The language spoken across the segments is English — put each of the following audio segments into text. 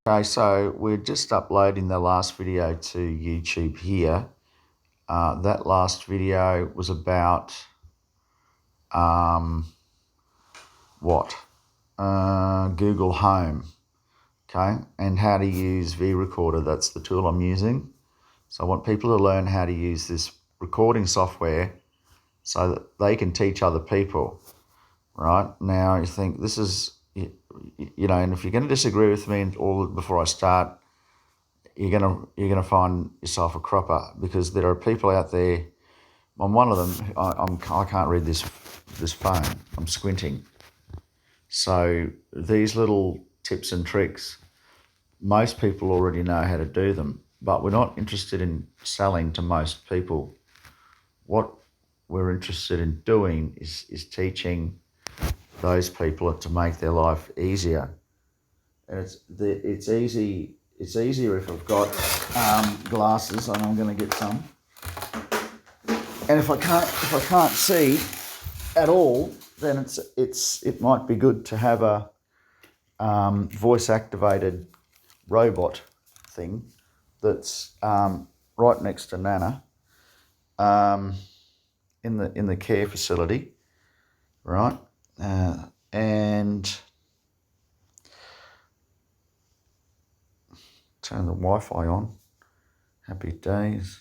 Okay, so we're just uploading the last video to YouTube here. That last video was about Google Home, okay, and how to use vRecorder. That's the tool I'm using. So I want people to learn how to use this recording software so that they can teach other people, right? Now you think this is, and if you're going to disagree with me all before I start, you're gonna find yourself a cropper, because there are people out there. I'm one of them. I can't read this phone. I'm squinting. So these little tips and tricks, most people already know how to do them, but we're not interested in selling to most people. What we're interested in doing is teaching those people to make their life easier. And it's easy. It's easier if I've got glasses, and I'm going to get some. And if I can't see at all, then it might be good to have a voice activated robot thing that's right next to Nana in the care facility, right? And turn the Wi-Fi on. Happy days.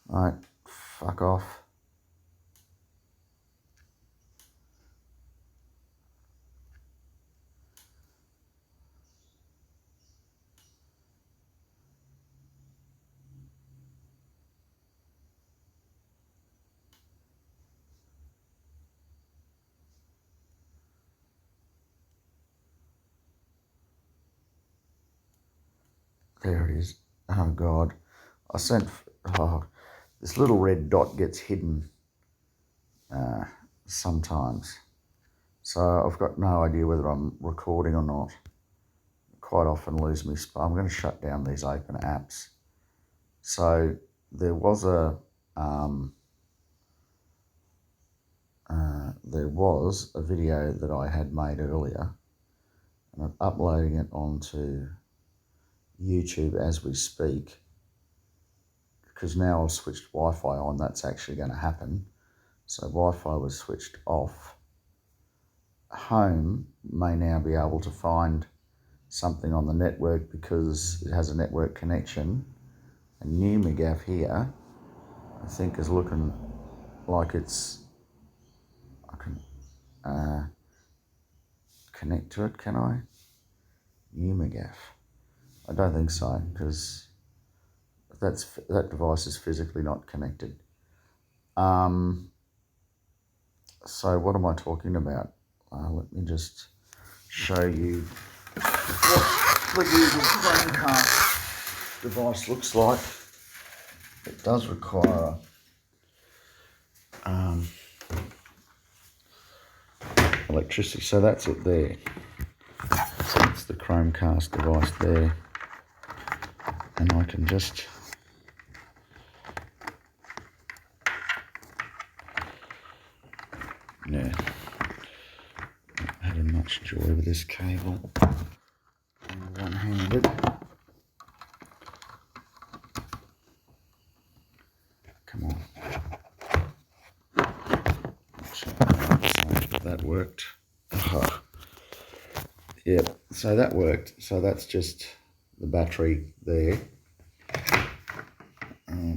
Right, fuck off. There it is. Oh God, this little red dot gets hidden sometimes. So I've got no idea whether I'm recording or not. Quite often lose my spot. I'm going to shut down these open apps. So there was a video that I had made earlier, and I'm uploading it onto YouTube as we speak, because now I've switched Wi-Fi on. That's actually going to happen. So Wi-Fi was switched off. Home may now be able to find something on the network because it has a network connection. And New McGaff here, I think, is looking like I can connect to it, can I? New McGaff. I don't think so, because that device is physically not connected. So what am I talking about? Let me just show you what the Google Chromecast device looks like. It does require electricity, so that's it there. So it's the Chromecast device there, and I can just not having much joy with this cable. One-handed. Come on. So that worked. Oh. Yep, so that worked. So that's just the battery there.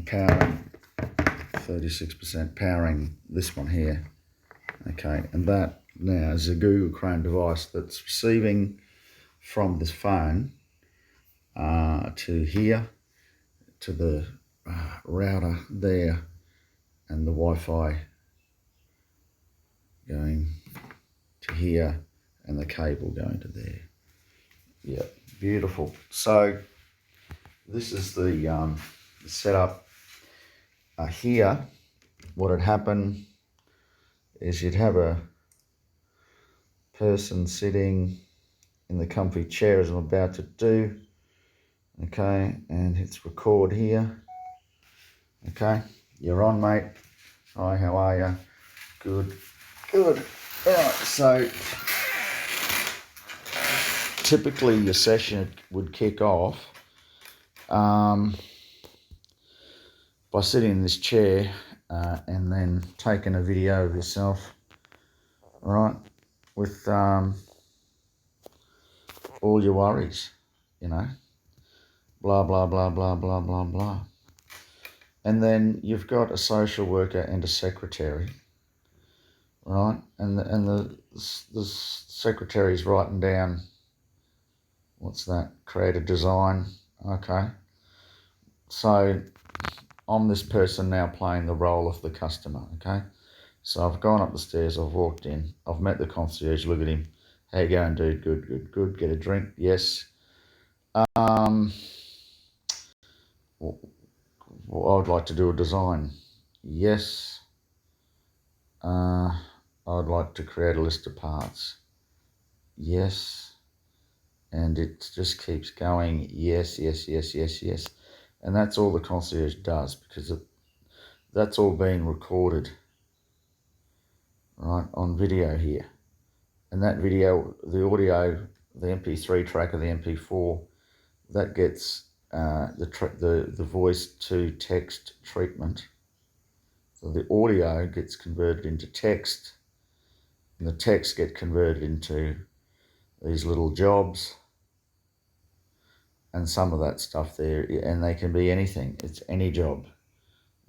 Powering 36%, powering this one here. Okay, and that now is a Google Chrome device that's receiving from this phone to here, to the router there and the Wi-Fi going to here and the cable going to there. Yeah, beautiful. So this is the setup here. What would happen is you'd have a person sitting in the comfy chair as I'm about to do. Okay, and hits record here. Okay, you're on, mate. Hi, how are you? Good, good. All right, so typically your session would kick off by sitting in this chair and then taking a video of yourself, all right, with all your worries, you know, blah, blah, blah, blah, blah, blah, blah. And then you've got a social worker and a secretary, right? And the secretary's writing down, what's that? Create a design. Okay. So I'm this person now playing the role of the customer. Okay. So I've gone up the stairs. I've walked in. I've met the concierge. Look at him. How you going, dude? Good, good, good. Get a drink. Yes. Well, I'd like to do a design. Yes. I'd like to create a list of parts. Yes. And it just keeps going. Yes, yes, yes, yes, yes. And that's all the concierge does, because that's all being recorded, right, on video here. And that video, the audio, the MP3 track of the MP4, that gets the voice to text treatment. So the audio gets converted into text, and the text get converted into these little jobs and some of that stuff there, and they can be anything. It's any job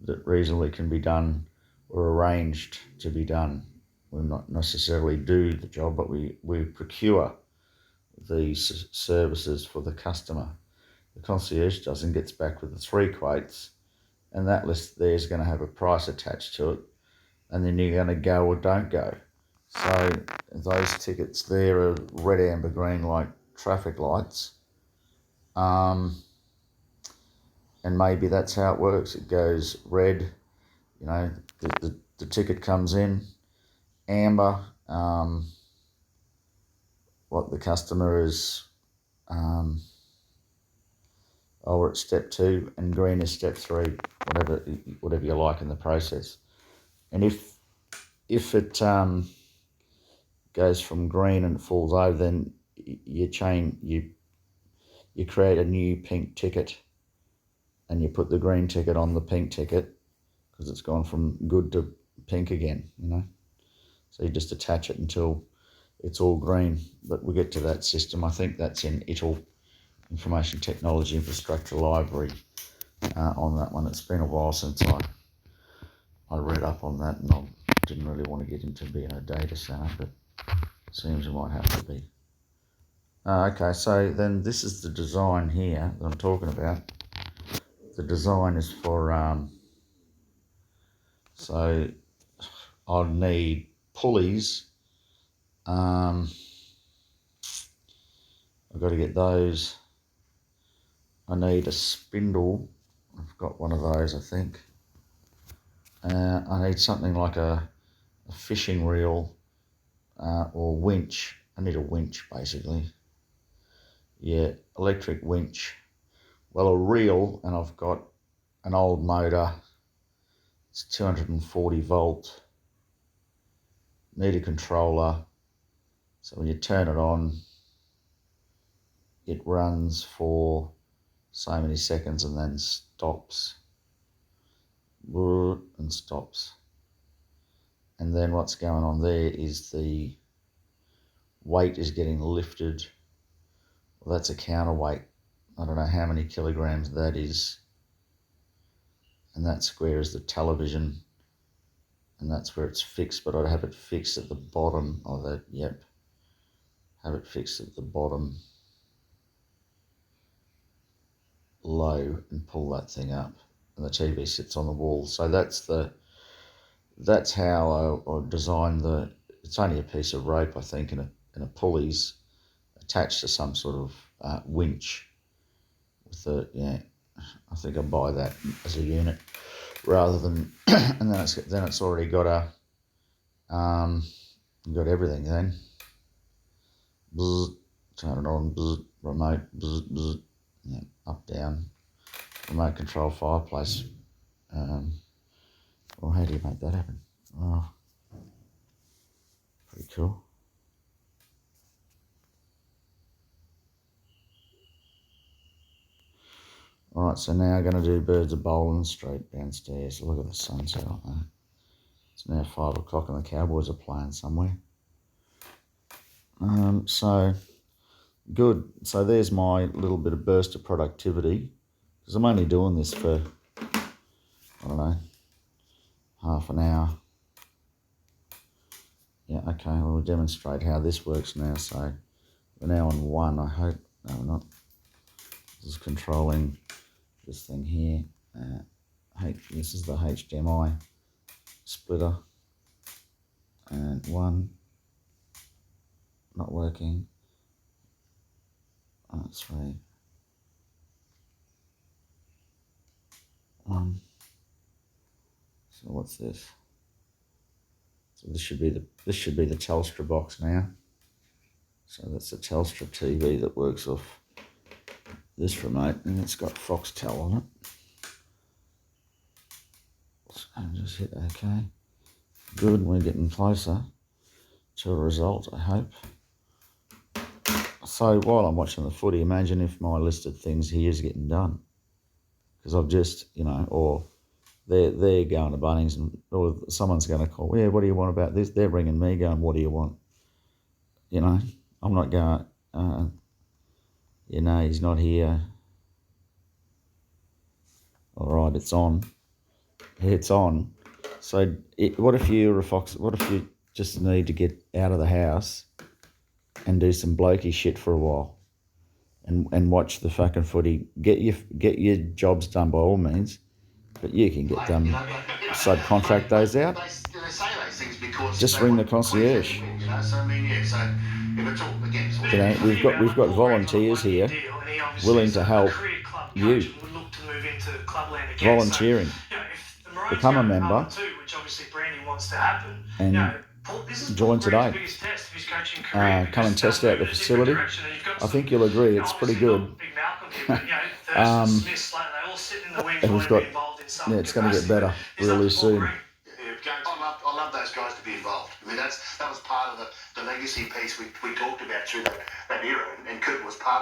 that reasonably can be done or arranged to be done. We not necessarily do the job, but we procure these services for the customer. The concierge does and gets back with the 3 quotes, and that list there is going to have a price attached to it, and then you're going to go or don't go. So those tickets there are red, amber, green, like traffic lights. And maybe that's how it works. It goes red, you know, the ticket comes in, amber, what the customer is, we're at step 2, and green is step 3, whatever you like in the process. And if it goes from green and it falls over, then you create a new pink ticket, and you put the green ticket on the pink ticket, because it's gone from good to pink again, you know. So you just attach it until it's all green. But we'll get to that system. I think that's in ITIL, Information Technology Infrastructure Library, on that one. It's been a while since I read up on that, and I didn't really want to get into being a data center, but it seems it might have to be. Okay, so then this is the design here that I'm talking about. The design is for, so I'll need pulleys. I've got to get those. I need a spindle. I've got one of those, I think. I need something like a fishing reel or winch. I need a winch, basically. Yeah, electric winch. Well, a reel, and I've got an old motor. It's 240 volt. Need a controller. So when you turn it on, it runs for so many seconds and then stops. And stops. And then what's going on there is the weight is getting lifted. Well, that's a counterweight. I don't know how many kilograms that is. And that square is the television. And that's where it's fixed, but I'd have it fixed at the bottom of that. Yep. Have it fixed at the bottom low and pull that thing up. and the TV sits on the wall. So that's how I designed the. It's only a piece of rope, I think, and a pulleys attached to some sort of winch. With the I think I buy that as a unit rather than, and then it's already got got everything then. Bzz, turn it on, bzz, remote, bzz, bzz, yeah, up, down, remote control fireplace. Well, how do you make that happen? Oh, pretty cool. All right, so now I'm going to do Birds of Bowling Street downstairs. Look at the sunset out there. It's now 5 o'clock and the Cowboys are playing somewhere. So, good. So there's my little bit of burst of productivity, because I'm only doing this for, I don't know, half an hour. Yeah, okay, we'll demonstrate how this works now. So we're now on 1, I hope. No, we're not. This is controlling this thing here. This is the HDMI splitter. And 1, not working. 3. 1. So what's this? So this should be the Telstra box now. So that's a Telstra TV that works off this remote, and it's got Foxtel on it. So just hit OK. Good, we're getting closer to a result, I hope. So while I'm watching the footy, imagine if my list of things here is getting done. Because I've just, or they're going to Bunnings, or someone's going to call, yeah, what do you want about this? They're ringing me going, what do you want? I'm not going, he's not here. All right, it's on. It's on. So what if you just need to get out of the house and do some blokey shit for a while and watch the fucking footy? Get your jobs done by all means, but you can get them, subcontract those out. They say those things because just ring the concierge. We've got volunteers here willing to help you. Volunteering. Become a member and join today. Come and test out the facility. I think you'll agree it's pretty good. And we've got, it's going to get better really soon. I love those guys to be involved. I mean, that was part of the legacy piece we talked about through that era, and Kurt was part of